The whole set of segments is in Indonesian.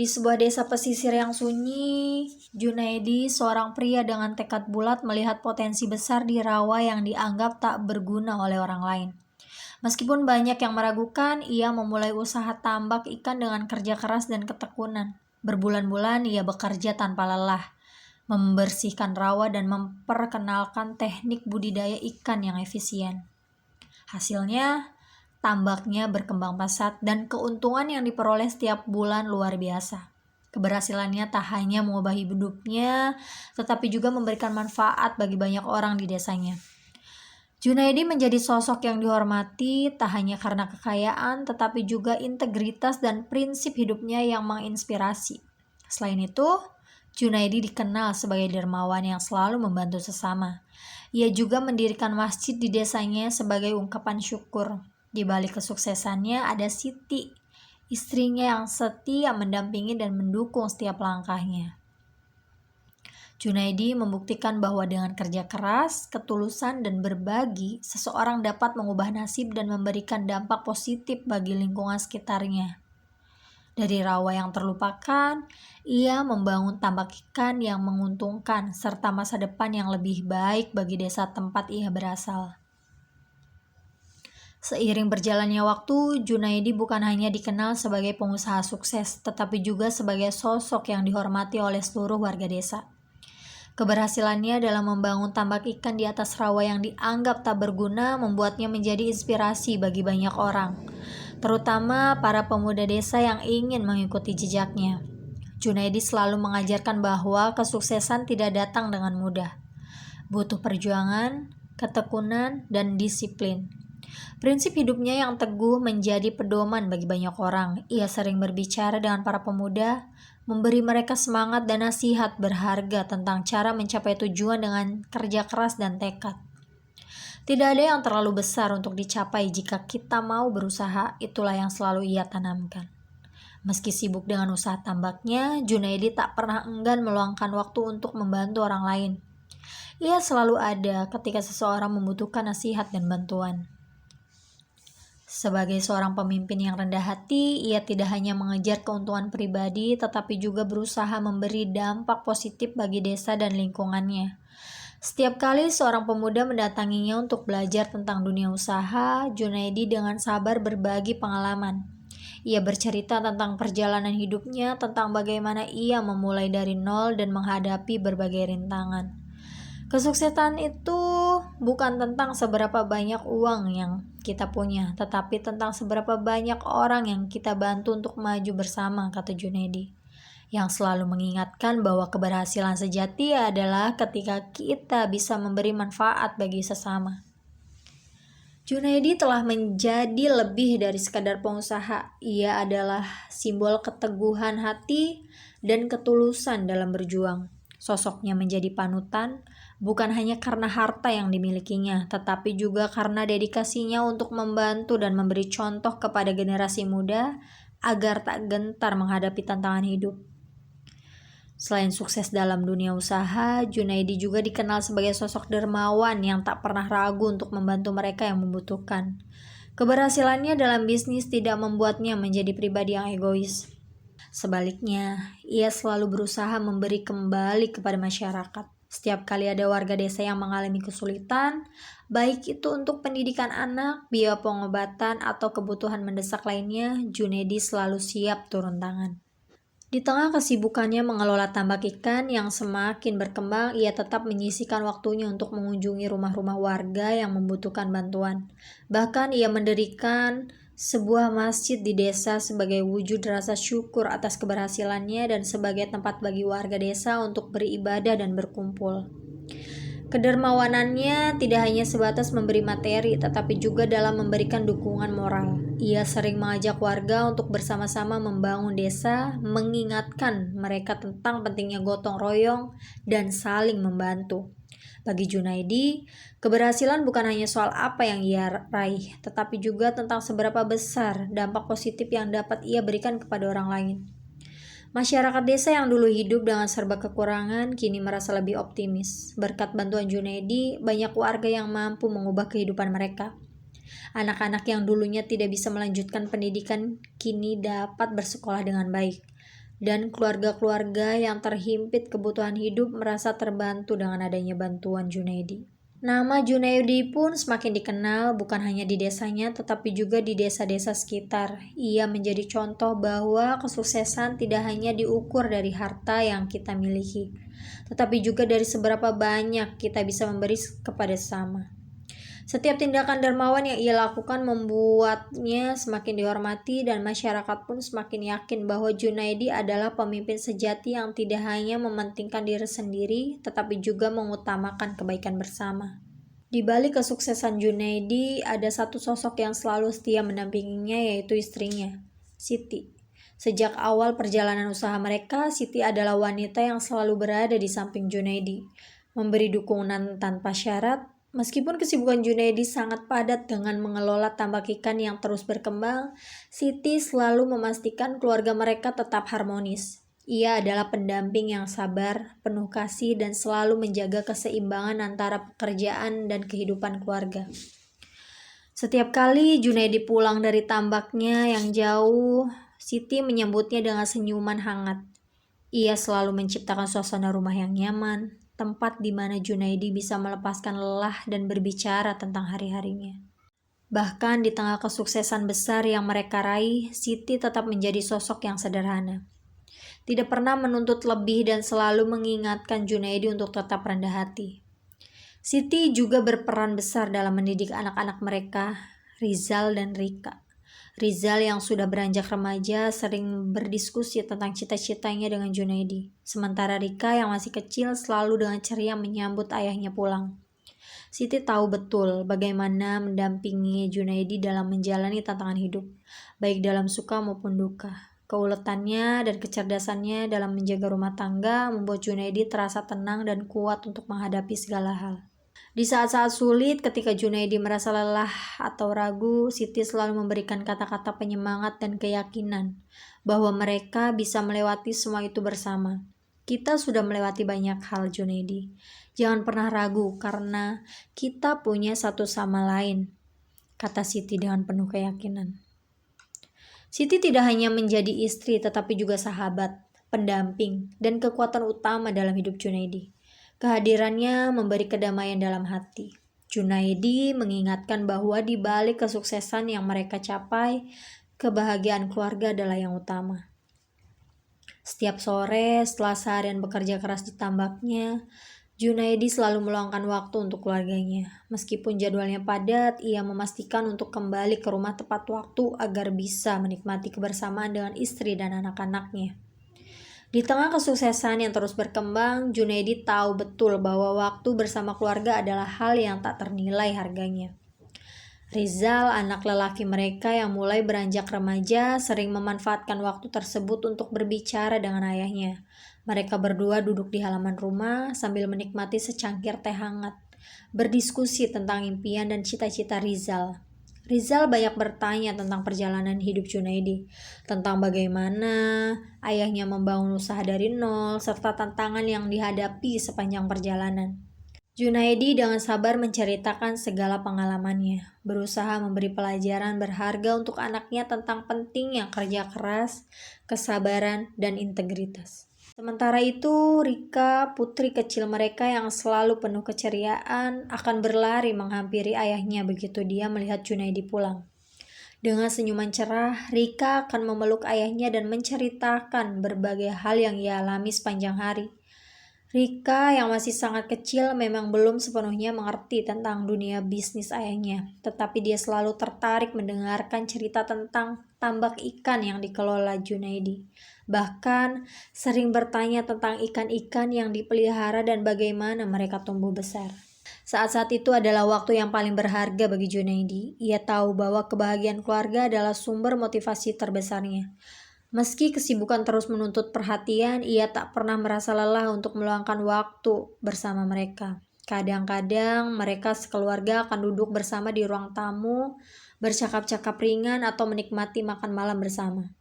Di sebuah desa pesisir yang sunyi, Junaidi, seorang pria dengan tekad bulat, melihat potensi besar di rawa yang dianggap tak berguna oleh orang lain. Meskipun banyak yang meragukan, ia memulai usaha tambak ikan dengan kerja keras dan ketekunan. Berbulan-bulan ia bekerja tanpa lelah, membersihkan rawa dan memperkenalkan teknik budidaya ikan yang efisien. Hasilnya, tambaknya berkembang pesat dan keuntungan yang diperoleh setiap bulan luar biasa. Keberhasilannya tak hanya mengubah hidupnya, tetapi juga memberikan manfaat bagi banyak orang di desanya. Junaidi menjadi sosok yang dihormati tak hanya karena kekayaan, tetapi juga integritas dan prinsip hidupnya yang menginspirasi. Selain itu, Junaidi dikenal sebagai dermawan yang selalu membantu sesama. Ia juga mendirikan masjid di desanya sebagai ungkapan syukur. Di balik kesuksesannya ada Siti, istrinya yang setia mendampingi dan mendukung setiap langkahnya. Junaidi membuktikan bahwa dengan kerja keras, ketulusan, dan berbagi, seseorang dapat mengubah nasib dan memberikan dampak positif bagi lingkungan sekitarnya. Dari rawa yang terlupakan, ia membangun tambak ikan yang menguntungkan serta masa depan yang lebih baik bagi desa tempat ia berasal. Seiring berjalannya waktu, Junaidi bukan hanya dikenal sebagai pengusaha sukses, tetapi juga sebagai sosok yang dihormati oleh seluruh warga desa. Keberhasilannya dalam membangun tambak ikan di atas rawa yang dianggap tak berguna membuatnya menjadi inspirasi bagi banyak orang, terutama para pemuda desa yang ingin mengikuti jejaknya. Junaidi selalu mengajarkan bahwa kesuksesan tidak datang dengan mudah. Butuh perjuangan, ketekunan, dan disiplin. Prinsip hidupnya yang teguh menjadi pedoman bagi banyak orang. Ia sering berbicara dengan para pemuda, memberi mereka semangat dan nasihat berharga tentang cara mencapai tujuan dengan kerja keras dan tekad. Tidak ada yang terlalu besar untuk dicapai jika kita mau berusaha, itulah yang selalu ia tanamkan. Meski sibuk dengan usaha tambaknya, Junaidi tak pernah enggan meluangkan waktu untuk membantu orang lain. Ia selalu ada ketika seseorang membutuhkan nasihat dan bantuan. Sebagai seorang pemimpin yang rendah hati, ia tidak hanya mengejar keuntungan pribadi, tetapi juga berusaha memberi dampak positif bagi desa dan lingkungannya. Setiap kali seorang pemuda mendatanginya untuk belajar tentang dunia usaha, Junaidi dengan sabar berbagi pengalaman. Ia bercerita tentang perjalanan hidupnya, tentang bagaimana ia memulai dari nol dan menghadapi berbagai rintangan. Kesuksesan itu bukan tentang seberapa banyak uang yang kita punya, tetapi tentang seberapa banyak orang yang kita bantu untuk maju bersama, kata Junaidi, yang selalu mengingatkan bahwa keberhasilan sejati adalah ketika kita bisa memberi manfaat bagi sesama. Junaidi telah menjadi lebih dari sekadar pengusaha. Ia adalah simbol keteguhan hati dan ketulusan dalam berjuang. Sosoknya menjadi panutan, bukan hanya karena harta yang dimilikinya, tetapi juga karena dedikasinya untuk membantu dan memberi contoh kepada generasi muda agar tak gentar menghadapi tantangan hidup. Selain sukses dalam dunia usaha, Junaidi juga dikenal sebagai sosok dermawan yang tak pernah ragu untuk membantu mereka yang membutuhkan. Keberhasilannya dalam bisnis tidak membuatnya menjadi pribadi yang egois. Sebaliknya, ia selalu berusaha memberi kembali kepada masyarakat. Setiap kali ada warga desa yang mengalami kesulitan, baik itu untuk pendidikan anak, biaya pengobatan, atau kebutuhan mendesak lainnya, Junaidi selalu siap turun tangan. Di tengah kesibukannya mengelola tambak ikan yang semakin berkembang, ia tetap menyisihkan waktunya untuk mengunjungi rumah-rumah warga yang membutuhkan bantuan. Bahkan ia mendirikan sebuah masjid di desa sebagai wujud rasa syukur atas keberhasilannya dan sebagai tempat bagi warga desa untuk beribadah dan berkumpul. Kedermawanannya tidak hanya sebatas memberi materi, tetapi juga dalam memberikan dukungan moral. Ia sering mengajak warga untuk bersama-sama membangun desa, mengingatkan mereka tentang pentingnya gotong royong dan saling membantu. Bagi Junaidi, keberhasilan bukan hanya soal apa yang ia raih, tetapi juga tentang seberapa besar dampak positif yang dapat ia berikan kepada orang lain. Masyarakat desa yang dulu hidup dengan serba kekurangan kini merasa lebih optimis. Berkat bantuan Junaidi, banyak warga yang mampu mengubah kehidupan mereka. Anak-anak yang dulunya tidak bisa melanjutkan pendidikan kini dapat bersekolah dengan baik. dan keluarga-keluarga yang terhimpit kebutuhan hidup merasa terbantu dengan adanya bantuan Junaidi. Nama Junaidi pun semakin dikenal bukan hanya di desanya tetapi juga di desa-desa sekitar. Ia menjadi contoh bahwa kesuksesan tidak hanya diukur dari harta yang kita miliki, tetapi juga dari seberapa banyak kita bisa memberi kepada sesama. Setiap tindakan dermawan yang ia lakukan membuatnya semakin dihormati dan masyarakat pun semakin yakin bahwa Junaidi adalah pemimpin sejati yang tidak hanya mementingkan diri sendiri tetapi juga mengutamakan kebaikan bersama. Di balik kesuksesan Junaidi ada satu sosok yang selalu setia mendampinginya yaitu istrinya, Siti. Sejak awal perjalanan usaha mereka, Siti adalah wanita yang selalu berada di samping Junaidi, memberi dukungan tanpa syarat. Meskipun kesibukan Junaidi sangat padat dengan mengelola tambak ikan yang terus berkembang, Siti selalu memastikan keluarga mereka tetap harmonis. Ia adalah pendamping yang sabar, penuh kasih, dan selalu menjaga keseimbangan antara pekerjaan dan kehidupan keluarga. Setiap kali Junaidi pulang dari tambaknya yang jauh, Siti menyambutnya dengan senyuman hangat. Ia selalu menciptakan suasana rumah yang nyaman, tempat di mana Junaidi bisa melepaskan lelah dan berbicara tentang hari-harinya. Bahkan di tengah kesuksesan besar yang mereka raih, Siti tetap menjadi sosok yang sederhana. Tidak pernah menuntut lebih dan selalu mengingatkan Junaidi untuk tetap rendah hati. Siti juga berperan besar dalam mendidik anak-anak mereka, Rizal dan Rika. Rizal yang sudah beranjak remaja sering berdiskusi tentang cita-citanya dengan Junaidi. Sementara Rika yang masih kecil selalu dengan ceria menyambut ayahnya pulang. Siti tahu betul bagaimana mendampingi Junaidi dalam menjalani tantangan hidup, baik dalam suka maupun duka. Keuletannya dan kecerdasannya dalam menjaga rumah tangga membuat Junaidi terasa tenang dan kuat untuk menghadapi segala hal. Di saat-saat sulit, ketika Junaidi merasa lelah atau ragu, Siti selalu memberikan kata-kata penyemangat dan keyakinan bahwa mereka bisa melewati semua itu bersama. Kita sudah melewati banyak hal, Junaidi. Jangan pernah ragu karena kita punya satu sama lain, kata Siti dengan penuh keyakinan. Siti tidak hanya menjadi istri tetapi juga sahabat, pendamping, dan kekuatan utama dalam hidup Junaidi. Kehadirannya memberi kedamaian dalam hati. Junaidi mengingatkan bahwa di balik kesuksesan yang mereka capai, kebahagiaan keluarga adalah yang utama. Setiap sore, setelah seharian bekerja keras di tambaknya, Junaidi selalu meluangkan waktu untuk keluarganya. Meskipun jadwalnya padat, ia memastikan untuk kembali ke rumah tepat waktu agar bisa menikmati kebersamaan dengan istri dan anak-anaknya. Di tengah kesuksesan yang terus berkembang, Junaidi tahu betul bahwa waktu bersama keluarga adalah hal yang tak ternilai harganya. Rizal, anak lelaki mereka yang mulai beranjak remaja, sering memanfaatkan waktu tersebut untuk berbicara dengan ayahnya. Mereka berdua duduk di halaman rumah sambil menikmati secangkir teh hangat, berdiskusi tentang impian dan cita-cita Rizal. Rizal banyak bertanya tentang perjalanan hidup Junaidi, tentang bagaimana ayahnya membangun usaha dari nol, serta tantangan yang dihadapi sepanjang perjalanan. Junaidi dengan sabar menceritakan segala pengalamannya, berusaha memberi pelajaran berharga untuk anaknya tentang pentingnya kerja keras, kesabaran, dan integritas. Sementara itu, Rika, putri kecil mereka yang selalu penuh keceriaan, akan berlari menghampiri ayahnya begitu dia melihat Junaidi pulang. Dengan senyuman cerah, Rika akan memeluk ayahnya dan menceritakan berbagai hal yang ia alami sepanjang hari. Rika yang masih sangat kecil memang belum sepenuhnya mengerti tentang dunia bisnis ayahnya, tetapi dia selalu tertarik mendengarkan cerita tentang tambak ikan yang dikelola Junaidi. Bahkan sering bertanya tentang ikan-ikan yang dipelihara dan bagaimana mereka tumbuh besar. Saat-saat itu adalah waktu yang paling berharga bagi Junaidi. Ia tahu bahwa kebahagiaan keluarga adalah sumber motivasi terbesarnya. Meski kesibukan terus menuntut perhatian, ia tak pernah merasa lelah untuk meluangkan waktu bersama mereka. Kadang-kadang mereka sekeluarga akan duduk bersama di ruang tamu, bercakap-cakap ringan atau menikmati makan malam bersama.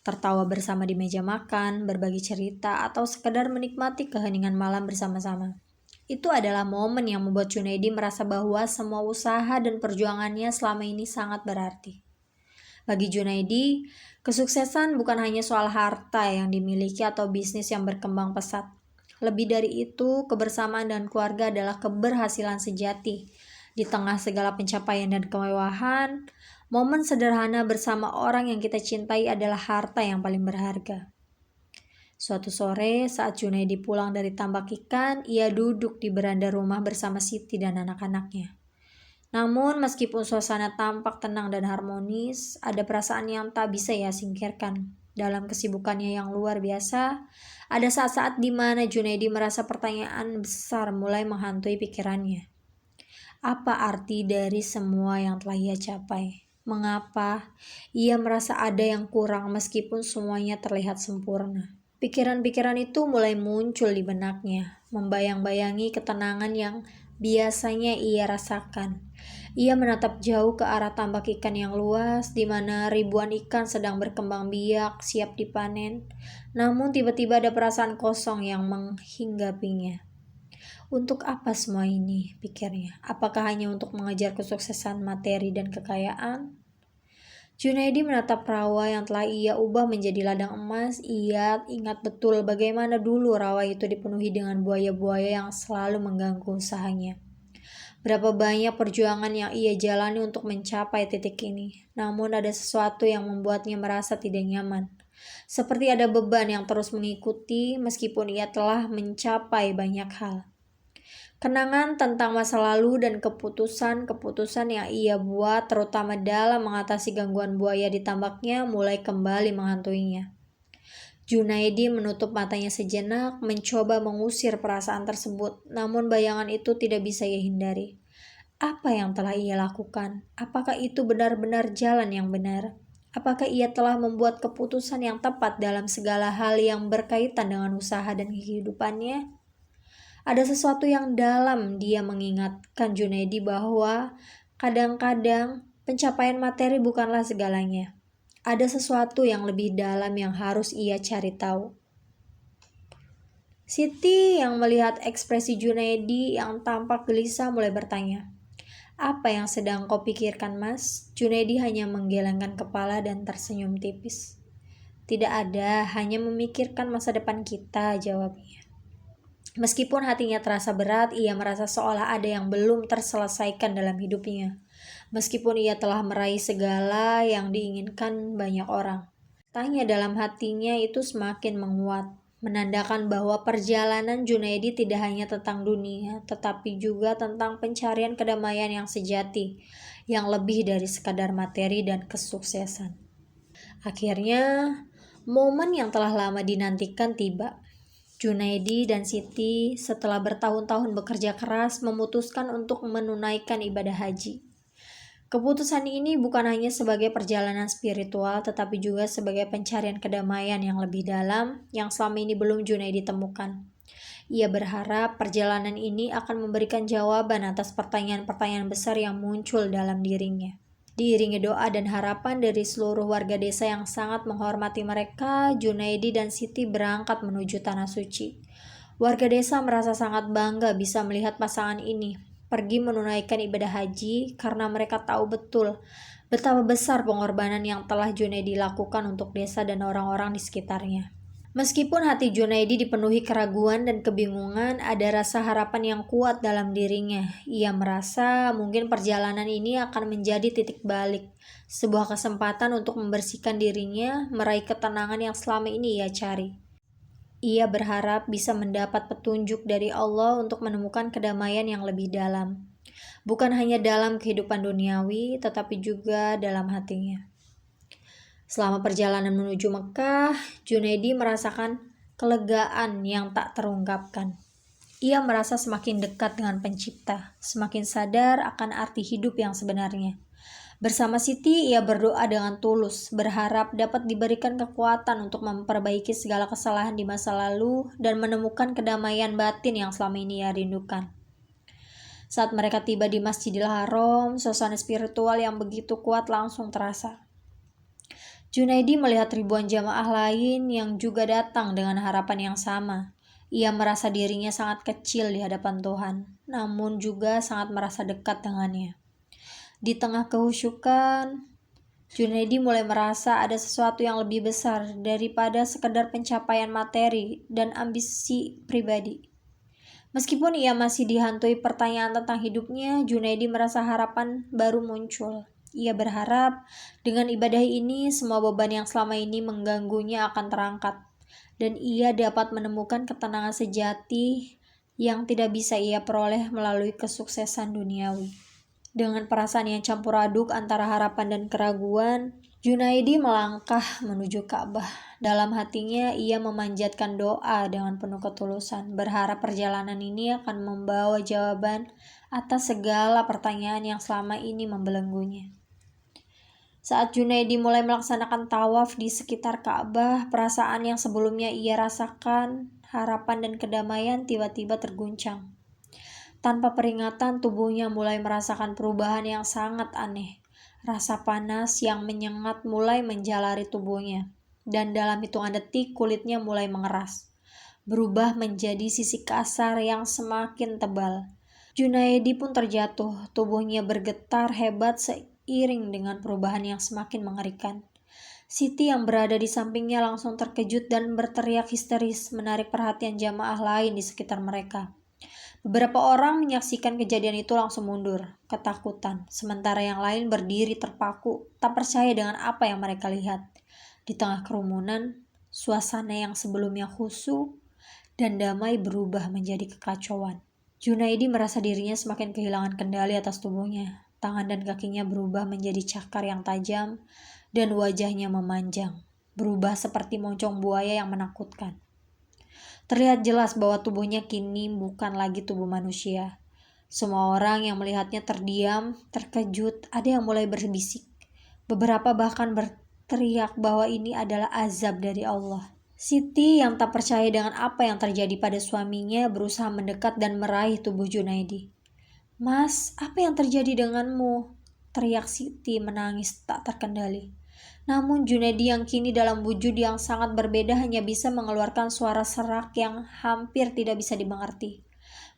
Tertawa bersama di meja makan, berbagi cerita, atau sekedar menikmati keheningan malam bersama-sama. Itu adalah momen yang membuat Junaidi merasa bahwa semua usaha dan perjuangannya selama ini sangat berarti. Bagi Junaidi, Kesuksesan bukan hanya soal harta yang dimiliki atau bisnis yang berkembang pesat. Lebih dari itu, kebersamaan dan keluarga adalah keberhasilan sejati. Di tengah segala pencapaian dan kemewahan, momen sederhana bersama orang yang kita cintai adalah harta yang paling berharga. Suatu sore, saat Junaidi pulang dari tambak ikan, ia duduk di beranda rumah bersama Siti dan anak-anaknya. Namun, meskipun suasana tampak tenang dan harmonis, ada perasaan yang tak bisa ia singkirkan. Dalam kesibukannya yang luar biasa, ada saat-saat di mana Junaidi merasa pertanyaan besar mulai menghantui pikirannya. Apa arti dari semua yang telah ia capai? Mengapa ia merasa ada yang kurang meskipun semuanya terlihat sempurna? Pikiran-pikiran itu mulai muncul di benaknya, membayang-bayangi ketenangan yang biasanya ia rasakan. Ia menatap jauh ke arah tambak ikan yang luas, di mana ribuan ikan sedang berkembang biak, siap dipanen. Namun tiba-tiba ada perasaan kosong yang menghinggapinya. Untuk apa semua ini, pikirnya? Apakah hanya untuk mengejar kesuksesan materi dan kekayaan? Junaidi menatap rawa yang telah ia ubah menjadi ladang emas. Ia ingat betul bagaimana dulu rawa itu dipenuhi dengan buaya-buaya yang selalu mengganggu usahanya. Berapa banyak perjuangan yang ia jalani untuk mencapai titik ini. Namun ada sesuatu yang membuatnya merasa tidak nyaman. Seperti ada beban yang terus mengikuti meskipun ia telah mencapai banyak hal. Kenangan tentang masa lalu dan keputusan-keputusan yang ia buat terutama dalam mengatasi gangguan buaya di tambaknya mulai kembali menghantuinya. Junaidi menutup matanya sejenak, mencoba mengusir perasaan tersebut, namun bayangan itu tidak bisa ia hindari. Apa yang telah ia lakukan? Apakah itu benar-benar jalan yang benar? Apakah ia telah membuat keputusan yang tepat dalam segala hal yang berkaitan dengan usaha dan kehidupannya? Ada sesuatu yang dalam dia mengingatkan Junaidi bahwa kadang-kadang pencapaian materi bukanlah segalanya. Ada sesuatu yang lebih dalam yang harus ia cari tahu. Siti yang melihat ekspresi Junaidi yang tampak gelisah mulai bertanya, "Apa yang sedang kau pikirkan, Mas?" Junaidi hanya menggelengkan kepala dan tersenyum tipis. "Tidak ada, hanya memikirkan masa depan kita," jawabnya. Meskipun hatinya terasa berat, ia merasa seolah ada yang belum terselesaikan dalam hidupnya. Meskipun ia telah meraih segala yang diinginkan banyak orang. Tanya dalam hatinya itu semakin menguat, menandakan bahwa perjalanan Junaidi tidak hanya tentang dunia, tetapi juga tentang pencarian kedamaian yang sejati, yang lebih dari sekadar materi dan kesuksesan. Akhirnya, momen yang telah lama dinantikan tiba. Junaidi dan Siti setelah bertahun-tahun bekerja keras memutuskan untuk menunaikan ibadah haji. Keputusan ini bukan hanya sebagai perjalanan spiritual tetapi juga sebagai pencarian kedamaian yang lebih dalam yang selama ini belum Junaidi temukan. Ia berharap perjalanan ini akan memberikan jawaban atas pertanyaan-pertanyaan besar yang muncul dalam dirinya. Diiringi doa dan harapan dari seluruh warga desa yang sangat menghormati mereka, Junaidi dan Siti berangkat menuju Tanah Suci. Warga desa merasa sangat bangga bisa melihat pasangan ini pergi menunaikan ibadah haji karena mereka tahu betul betapa besar pengorbanan yang telah Junaidi lakukan untuk desa dan orang-orang di sekitarnya. Meskipun hati Junaidi dipenuhi keraguan dan kebingungan, ada rasa harapan yang kuat dalam dirinya. Ia merasa mungkin perjalanan ini akan menjadi titik balik, sebuah kesempatan untuk membersihkan dirinya, meraih ketenangan yang selama ini ia cari. Ia berharap bisa mendapat petunjuk dari Allah untuk menemukan kedamaian yang lebih dalam. Bukan hanya dalam kehidupan duniawi, tetapi juga dalam hatinya. Selama perjalanan menuju Mekah, Junaidi merasakan kelegaan yang tak terungkapkan. Ia merasa semakin dekat dengan Pencipta, semakin sadar akan arti hidup yang sebenarnya. Bersama Siti, ia berdoa dengan tulus, berharap dapat diberikan kekuatan untuk memperbaiki segala kesalahan di masa lalu dan menemukan kedamaian batin yang selama ini ia rindukan. Saat mereka tiba di Masjidil Haram, suasana spiritual yang begitu kuat langsung terasa. Junaidi melihat ribuan jamaah lain yang juga datang dengan harapan yang sama. Ia merasa dirinya sangat kecil di hadapan Tuhan, namun juga sangat merasa dekat dengannya. Di tengah kehusyukan, Junaidi mulai merasa ada sesuatu yang lebih besar daripada sekedar pencapaian materi dan ambisi pribadi. Meskipun ia masih dihantui pertanyaan tentang hidupnya, Junaidi merasa harapan baru muncul. Ia berharap dengan ibadah ini semua beban yang selama ini mengganggunya akan terangkat, dan ia dapat menemukan ketenangan sejati yang tidak bisa ia peroleh melalui kesuksesan duniawi. Dengan perasaan yang campur aduk antara harapan dan keraguan, Junaidi melangkah menuju Ka'bah. Dalam hatinya, ia memanjatkan doa dengan penuh ketulusan, berharap perjalanan ini akan membawa jawaban atas segala pertanyaan yang selama ini membelenggunya. Saat Junaidi mulai melaksanakan tawaf di sekitar Ka'bah, perasaan yang sebelumnya ia rasakan, harapan dan kedamaian tiba-tiba terguncang. Tanpa peringatan, tubuhnya mulai merasakan perubahan yang sangat aneh. Rasa panas yang menyengat mulai menjalari tubuhnya, dan dalam hitungan detik kulitnya mulai mengeras, berubah menjadi sisik kasar yang semakin tebal. Junaidi pun terjatuh, tubuhnya bergetar hebat seiring dengan perubahan yang semakin mengerikan. Siti yang berada di sampingnya langsung terkejut dan berteriak histeris, menarik perhatian jamaah lain di sekitar mereka. Beberapa orang menyaksikan kejadian itu langsung mundur, ketakutan, sementara yang lain berdiri terpaku, tak percaya dengan apa yang mereka lihat. Di tengah kerumunan, suasana yang sebelumnya khusyuk dan damai berubah menjadi kekacauan. Junaidi merasa dirinya semakin kehilangan kendali atas tubuhnya. Tangan dan kakinya berubah menjadi cakar yang tajam, dan wajahnya memanjang, berubah seperti moncong buaya yang menakutkan. Terlihat jelas bahwa tubuhnya kini bukan lagi tubuh manusia. Semua orang yang melihatnya terdiam, terkejut, ada yang mulai berbisik. Beberapa bahkan berteriak bahwa ini adalah azab dari Allah. Siti yang tak percaya dengan apa yang terjadi pada suaminya berusaha mendekat dan meraih tubuh Junaidi. "Mas, apa yang terjadi denganmu?" teriak Siti menangis tak terkendali. Namun Junaidi yang kini dalam wujud yang sangat berbeda hanya bisa mengeluarkan suara serak yang hampir tidak bisa dimengerti.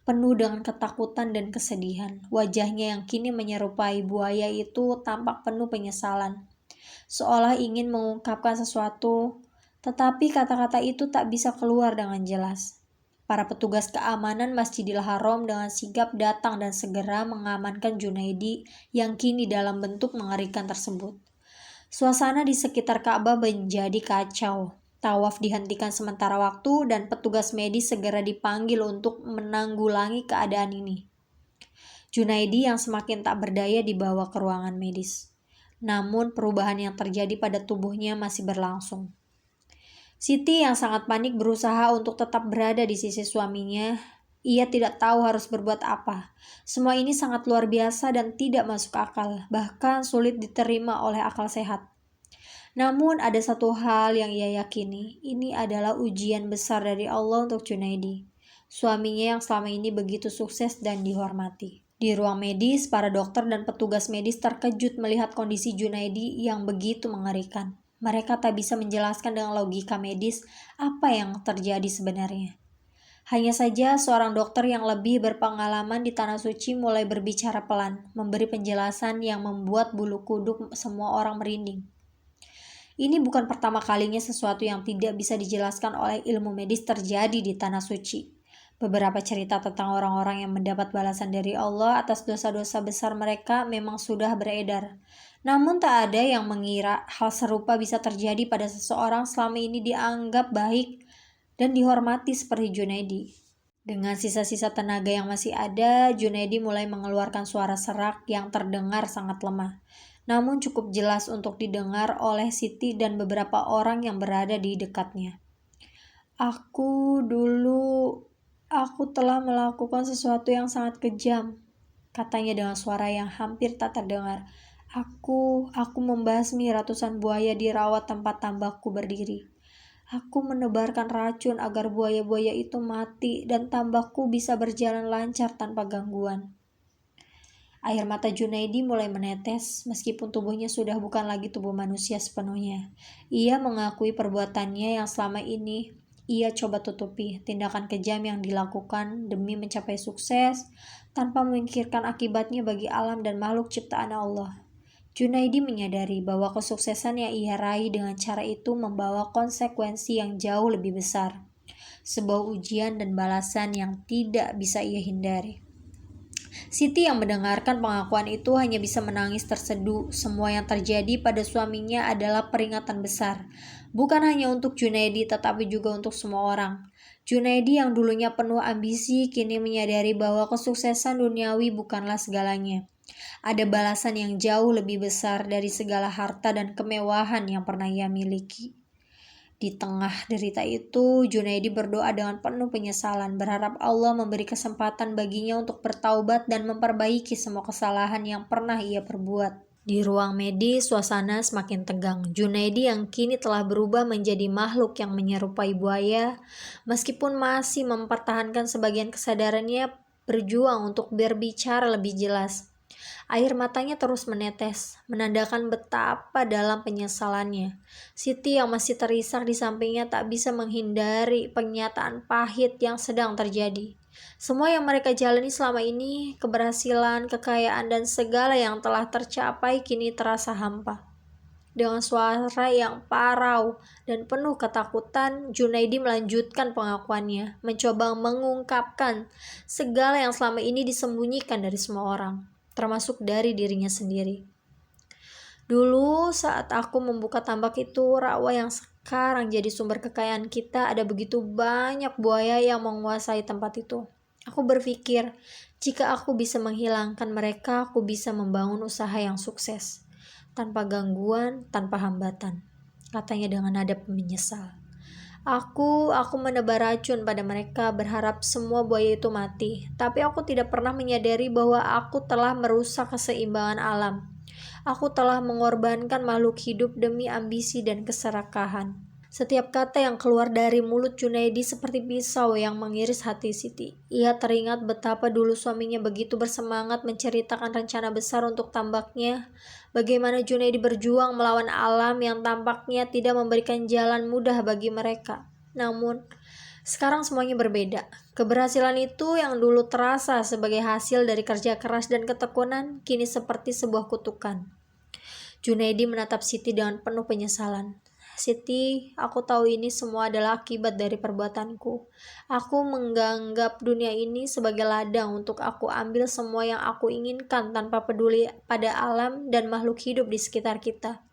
Penuh dengan ketakutan dan kesedihan, wajahnya yang kini menyerupai buaya itu tampak penuh penyesalan. Seolah ingin mengungkapkan sesuatu, tetapi kata-kata itu tak bisa keluar dengan jelas. Para petugas keamanan Masjidil Haram dengan sigap datang dan segera mengamankan Junaidi yang kini dalam bentuk mengerikan tersebut. Suasana di sekitar Ka'bah menjadi kacau. Tawaf dihentikan sementara waktu dan petugas medis segera dipanggil untuk menanggulangi keadaan ini. Junaidi yang semakin tak berdaya dibawa ke ruangan medis. Namun perubahan yang terjadi pada tubuhnya masih berlangsung. Siti yang sangat panik berusaha untuk tetap berada di sisi suaminya. Ia tidak tahu harus berbuat apa. Semua ini sangat luar biasa dan tidak masuk akal, bahkan sulit diterima oleh akal sehat. Namun ada satu hal yang ia yakini, ini adalah ujian besar dari Allah untuk Junaidi, suaminya yang selama ini begitu sukses dan dihormati. Di ruang medis, para dokter dan petugas medis terkejut melihat kondisi Junaidi yang begitu mengerikan. Mereka tak bisa menjelaskan dengan logika medis apa yang terjadi sebenarnya. Hanya saja seorang dokter yang lebih berpengalaman di Tanah Suci mulai berbicara pelan, memberi penjelasan yang membuat bulu kuduk semua orang merinding. Ini bukan pertama kalinya sesuatu yang tidak bisa dijelaskan oleh ilmu medis terjadi di Tanah Suci. Beberapa cerita tentang orang-orang yang mendapat balasan dari Allah atas dosa-dosa besar mereka memang sudah beredar. Namun tak ada yang mengira hal serupa bisa terjadi pada seseorang selama ini dianggap baik dan dihormati seperti Junaidi. Dengan sisa-sisa tenaga yang masih ada, Junaidi mulai mengeluarkan suara serak yang terdengar sangat lemah, namun cukup jelas untuk didengar oleh Siti dan beberapa orang yang berada di dekatnya. Aku telah melakukan sesuatu yang sangat kejam," katanya dengan suara yang hampir tak terdengar. Aku membasmi ratusan buaya di rawa tempat tambakku berdiri. Aku menebarkan racun agar buaya-buaya itu mati dan tambakku bisa berjalan lancar tanpa gangguan." Air mata Junaidi mulai menetes meskipun tubuhnya sudah bukan lagi tubuh manusia sepenuhnya. Ia mengakui perbuatannya yang selama ini ia coba tutupi, tindakan kejam yang dilakukan demi mencapai sukses tanpa memikirkan akibatnya bagi alam dan makhluk ciptaan Allah. Junaidi menyadari bahwa kesuksesan yang ia raih dengan cara itu membawa konsekuensi yang jauh lebih besar. Sebuah ujian dan balasan yang tidak bisa ia hindari. Siti yang mendengarkan pengakuan itu hanya bisa menangis terseduh. Semua yang terjadi pada suaminya adalah peringatan besar. Bukan hanya untuk Junaidi tetapi juga untuk semua orang. Junaidi yang dulunya penuh ambisi kini menyadari bahwa kesuksesan duniawi bukanlah segalanya. Ada balasan yang jauh lebih besar dari segala harta dan kemewahan yang pernah ia miliki. Di tengah derita itu, Junaidi berdoa dengan penuh penyesalan, berharap Allah memberi kesempatan baginya untuk bertaubat dan memperbaiki semua kesalahan yang pernah ia perbuat. Di ruang medis, suasana semakin tegang. Junaidi yang kini telah berubah menjadi makhluk yang menyerupai buaya, meskipun masih mempertahankan sebagian kesadarannya, berjuang untuk berbicara lebih jelas. Air matanya terus menetes, menandakan betapa dalam penyesalannya. Siti yang masih terisak di sampingnya tak bisa menghindari penyataan pahit yang sedang terjadi. Semua yang mereka jalani selama ini, keberhasilan, kekayaan, dan segala yang telah tercapai kini terasa hampa. Dengan suara yang parau dan penuh ketakutan, Junaidi melanjutkan pengakuannya, mencoba mengungkapkan segala yang selama ini disembunyikan dari semua orang, termasuk dari dirinya sendiri. Dulu saat aku membuka tambak itu, rawa yang sekarang jadi sumber kekayaan kita, ada begitu banyak buaya yang menguasai tempat itu. Aku berpikir, jika aku bisa menghilangkan mereka, aku bisa membangun usaha yang sukses. Tanpa gangguan, tanpa hambatan, katanya dengan nada menyesal. Aku menebar racun pada mereka, berharap semua buaya itu mati. Tapi aku tidak pernah menyadari bahwa aku telah merusak keseimbangan alam. Aku telah mengorbankan makhluk hidup demi ambisi dan keserakahan. Setiap kata yang keluar dari mulut Junaidi seperti pisau yang mengiris hati Siti. Ia teringat betapa dulu suaminya begitu bersemangat menceritakan rencana besar untuk tambaknya. Bagaimana Junaidi berjuang melawan alam yang tampaknya tidak memberikan jalan mudah bagi mereka. Namun, sekarang semuanya berbeda. Keberhasilan itu yang dulu terasa sebagai hasil dari kerja keras dan ketekunan, kini seperti sebuah kutukan. Junaidi menatap Siti dengan penuh penyesalan. Siti, aku tahu ini semua adalah akibat dari perbuatanku. Aku menganggap dunia ini sebagai ladang untuk aku ambil semua yang aku inginkan tanpa peduli pada alam dan makhluk hidup di sekitar kita.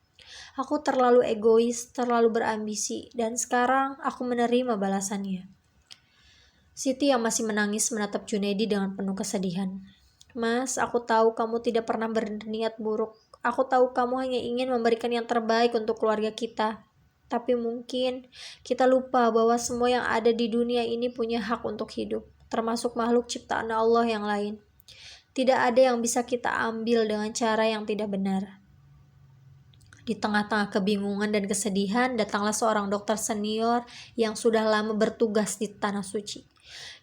Aku terlalu egois, terlalu berambisi, dan sekarang aku menerima balasannya. Siti yang masih menangis menatap Junaidi dengan penuh kesedihan. Mas, aku tahu kamu tidak pernah berniat buruk. Aku tahu kamu hanya ingin memberikan yang terbaik untuk keluarga kita. Tapi mungkin kita lupa bahwa semua yang ada di dunia ini punya hak untuk hidup, termasuk makhluk ciptaan Allah yang lain. Tidak ada yang bisa kita ambil dengan cara yang tidak benar. Di tengah-tengah kebingungan dan kesedihan, datanglah seorang dokter senior yang sudah lama bertugas di Tanah Suci.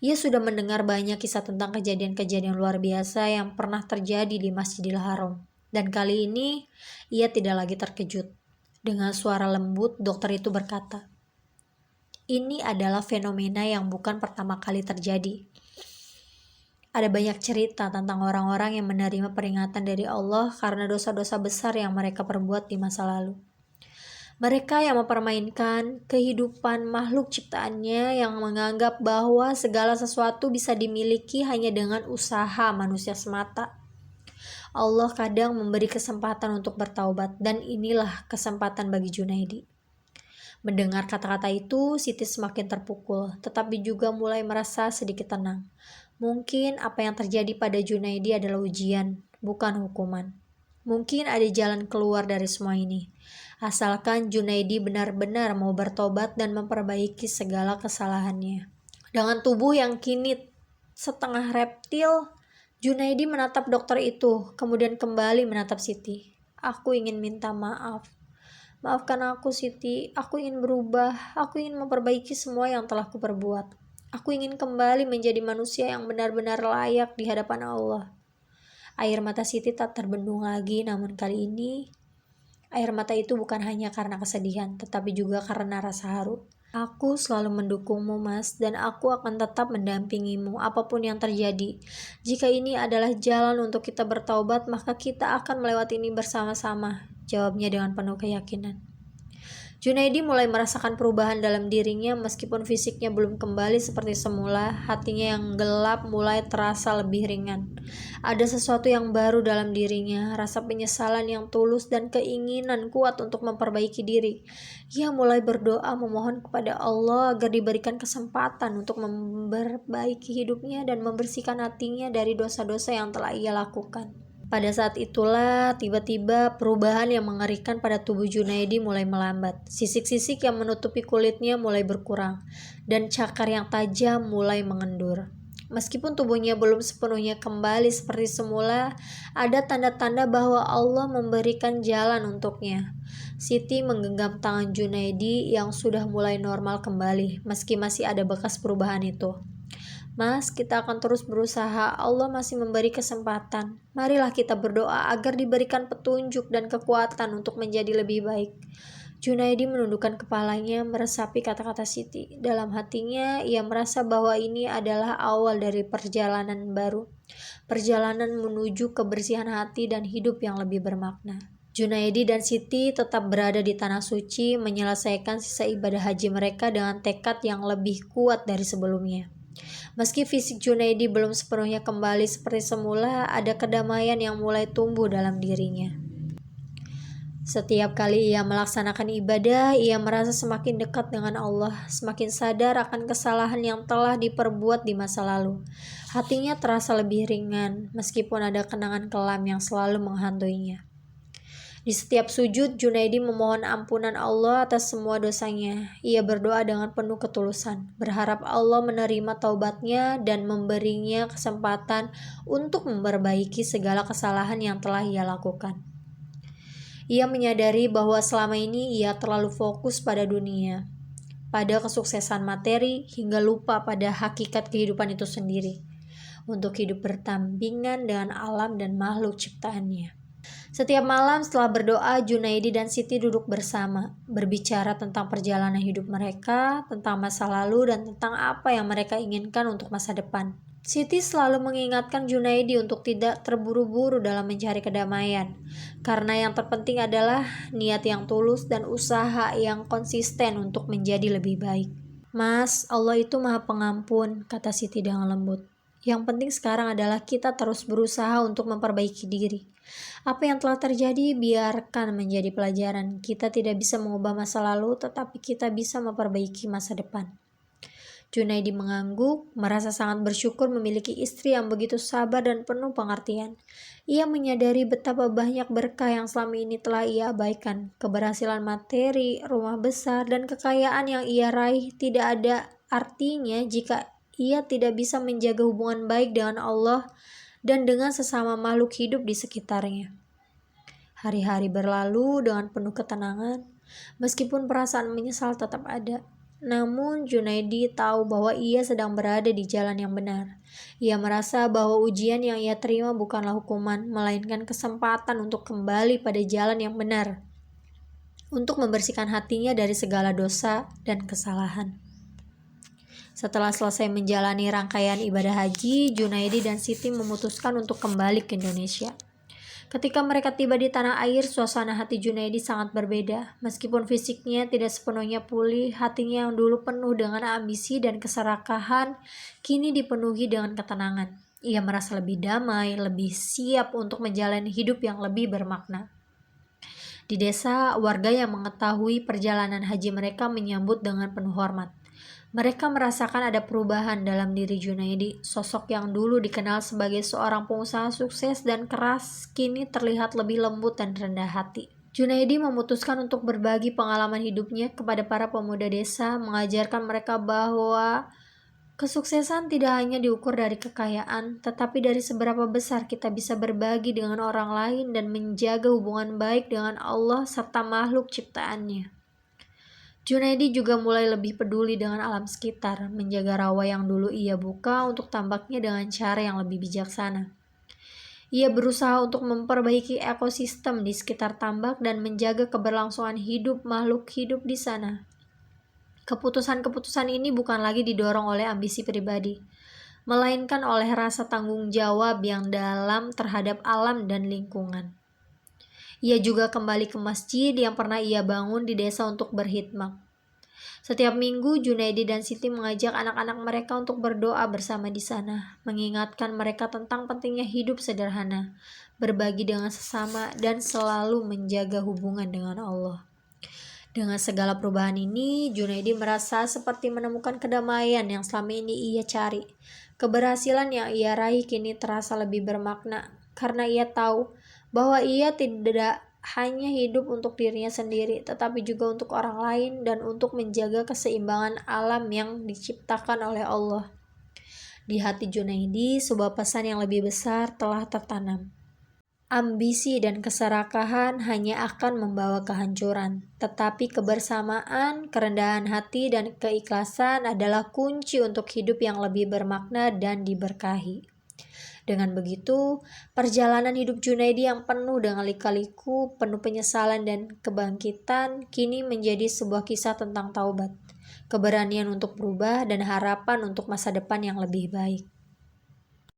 Ia sudah mendengar banyak kisah tentang kejadian-kejadian luar biasa yang pernah terjadi di Masjidil Haram. Dan kali ini, ia tidak lagi terkejut. Dengan suara lembut, dokter itu berkata, "Ini adalah fenomena yang bukan pertama kali terjadi. Ada banyak cerita tentang orang-orang yang menerima peringatan dari Allah karena dosa-dosa besar yang mereka perbuat di masa lalu. Mereka yang mempermainkan kehidupan makhluk ciptaannya, yang menganggap bahwa segala sesuatu bisa dimiliki hanya dengan usaha manusia semata. Allah kadang memberi kesempatan untuk bertaubat, dan inilah kesempatan bagi Junaidi." Mendengar kata-kata itu, Siti semakin terpukul, tetapi juga mulai merasa sedikit tenang. Mungkin apa yang terjadi pada Junaidi adalah ujian, bukan hukuman. Mungkin ada jalan keluar dari semua ini, asalkan Junaidi benar-benar mau bertobat dan memperbaiki segala kesalahannya. Dengan tubuh yang kini setengah reptil, Junaidi menatap dokter itu, kemudian kembali menatap Siti. "Aku ingin minta maaf. Maafkan aku, Siti. Aku ingin berubah. Aku ingin memperbaiki semua yang telah kuperbuat. Aku ingin kembali menjadi manusia yang benar-benar layak di hadapan Allah." Air mata Siti tak terbendung lagi, namun kali ini, air mata itu bukan hanya karena kesedihan, tetapi juga karena rasa haru. Aku selalu mendukungmu, Mas, dan aku akan tetap mendampingimu apapun yang terjadi. Jika ini adalah jalan untuk kita bertaubat, maka kita akan melewati ini bersama-sama, jawabnya dengan penuh keyakinan. Junaidi mulai merasakan perubahan dalam dirinya meskipun fisiknya belum kembali seperti semula, hatinya yang gelap mulai terasa lebih ringan. Ada sesuatu yang baru dalam dirinya, rasa penyesalan yang tulus dan keinginan kuat untuk memperbaiki diri. Ia mulai berdoa memohon kepada Allah agar diberikan kesempatan untuk memperbaiki hidupnya dan membersihkan hatinya dari dosa-dosa yang telah ia lakukan. Pada saat itulah, tiba-tiba perubahan yang mengerikan pada tubuh Junaidi mulai melambat. Sisik-sisik yang menutupi kulitnya mulai berkurang, dan cakar yang tajam mulai mengendur. Meskipun tubuhnya belum sepenuhnya kembali seperti semula, ada tanda-tanda bahwa Allah memberikan jalan untuknya. Siti menggenggam tangan Junaidi yang sudah mulai normal kembali, meski masih ada bekas perubahan itu. Mas, kita akan terus berusaha. Allah masih memberi kesempatan. Marilah kita berdoa agar diberikan petunjuk dan kekuatan untuk menjadi lebih baik. Junaidi menundukkan kepalanya meresapi kata-kata Siti. Dalam hatinya, ia merasa bahwa ini adalah awal dari perjalanan baru. Perjalanan menuju kebersihan hati dan hidup yang lebih bermakna. Junaidi dan Siti tetap berada di Tanah Suci menyelesaikan sisa ibadah haji mereka dengan tekad yang lebih kuat dari sebelumnya. Meski fisik Junaidi belum sepenuhnya kembali seperti semula, ada kedamaian yang mulai tumbuh dalam dirinya. Setiap kali ia melaksanakan ibadah, ia merasa semakin dekat dengan Allah, semakin sadar akan kesalahan yang telah diperbuat di masa lalu. Hatinya terasa lebih ringan, meskipun ada kenangan kelam yang selalu menghantuinya. Di setiap sujud, Junaidi memohon ampunan Allah atas semua dosanya. Ia berdoa dengan penuh ketulusan, berharap Allah menerima taubatnya dan memberinya kesempatan untuk memperbaiki segala kesalahan yang telah ia lakukan. Ia menyadari bahwa selama ini ia terlalu fokus pada dunia, pada kesuksesan materi, hingga lupa pada hakikat kehidupan itu sendiri, untuk hidup berdampingan dengan alam dan makhluk ciptaannya. Setiap malam setelah berdoa, Junaidi dan Siti duduk bersama, berbicara tentang perjalanan hidup mereka, tentang masa lalu, dan tentang apa yang mereka inginkan untuk masa depan. Siti selalu mengingatkan Junaidi untuk tidak terburu-buru dalam mencari kedamaian, karena yang terpenting adalah niat yang tulus dan usaha yang konsisten untuk menjadi lebih baik. Mas, Allah itu Maha Pengampun, kata Siti dengan lembut. Yang penting sekarang adalah kita terus berusaha untuk memperbaiki diri. Apa yang telah terjadi biarkan menjadi pelajaran. Kita tidak bisa mengubah masa lalu, tetapi kita bisa memperbaiki masa depan. Junaidi mengangguk, merasa sangat bersyukur memiliki istri yang begitu sabar dan penuh pengertian. Ia menyadari betapa banyak berkah yang selama ini telah ia abaikan. Keberhasilan materi, rumah besar, dan kekayaan yang ia raih tidak ada artinya jika ia tidak bisa menjaga hubungan baik dengan Allah dan dengan sesama makhluk hidup di sekitarnya. Hari-hari berlalu dengan penuh ketenangan, meskipun perasaan menyesal tetap ada. Namun Junaidi tahu bahwa ia sedang berada di jalan yang benar. Ia merasa bahwa ujian yang ia terima bukanlah hukuman, melainkan kesempatan untuk kembali pada jalan yang benar, untuk membersihkan hatinya dari segala dosa dan kesalahan. Setelah selesai menjalani rangkaian ibadah haji, Junaidi dan Siti memutuskan untuk kembali ke Indonesia. Ketika mereka tiba di tanah air, suasana hati Junaidi sangat berbeda. Meskipun fisiknya tidak sepenuhnya pulih, hatinya yang dulu penuh dengan ambisi dan keserakahan, kini dipenuhi dengan ketenangan. Ia merasa lebih damai, lebih siap untuk menjalani hidup yang lebih bermakna. Di desa, warga yang mengetahui perjalanan haji mereka menyambut dengan penuh hormat. Mereka merasakan ada perubahan dalam diri Junaidi. Sosok yang dulu dikenal sebagai seorang pengusaha sukses dan keras, kini terlihat lebih lembut dan rendah hati. Junaidi memutuskan untuk berbagi pengalaman hidupnya kepada para pemuda desa, mengajarkan mereka bahwa kesuksesan tidak hanya diukur dari kekayaan, tetapi dari seberapa besar kita bisa berbagi dengan orang lain dan menjaga hubungan baik dengan Allah serta makhluk ciptaannya. Junaidi juga mulai lebih peduli dengan alam sekitar, menjaga rawa yang dulu ia buka untuk tambaknya dengan cara yang lebih bijaksana. Ia berusaha untuk memperbaiki ekosistem di sekitar tambak dan menjaga keberlangsungan hidup makhluk hidup di sana. Keputusan-keputusan ini bukan lagi didorong oleh ambisi pribadi, melainkan oleh rasa tanggung jawab yang dalam terhadap alam dan lingkungan. Ia juga kembali ke masjid yang pernah ia bangun di desa untuk berkhidmat. Setiap minggu, Junaidi dan Siti mengajak anak-anak mereka untuk berdoa bersama di sana, mengingatkan mereka tentang pentingnya hidup sederhana, berbagi dengan sesama, dan selalu menjaga hubungan dengan Allah. Dengan segala perubahan ini, Junaidi merasa seperti menemukan kedamaian yang selama ini ia cari. Keberhasilan yang ia raih kini terasa lebih bermakna, karena ia tahu bahwa ia tidak hanya hidup untuk dirinya sendiri, tetapi juga untuk orang lain dan untuk menjaga keseimbangan alam yang diciptakan oleh Allah. Di hati Junaidi, sebuah pesan yang lebih besar telah tertanam. Ambisi dan keserakahan hanya akan membawa kehancuran, tetapi kebersamaan, kerendahan hati, dan keikhlasan adalah kunci untuk hidup yang lebih bermakna dan diberkahi. Dengan begitu, perjalanan hidup Junaidi yang penuh dengan lika-liku, penuh penyesalan dan kebangkitan, kini menjadi sebuah kisah tentang taubat, keberanian untuk berubah, dan harapan untuk masa depan yang lebih baik.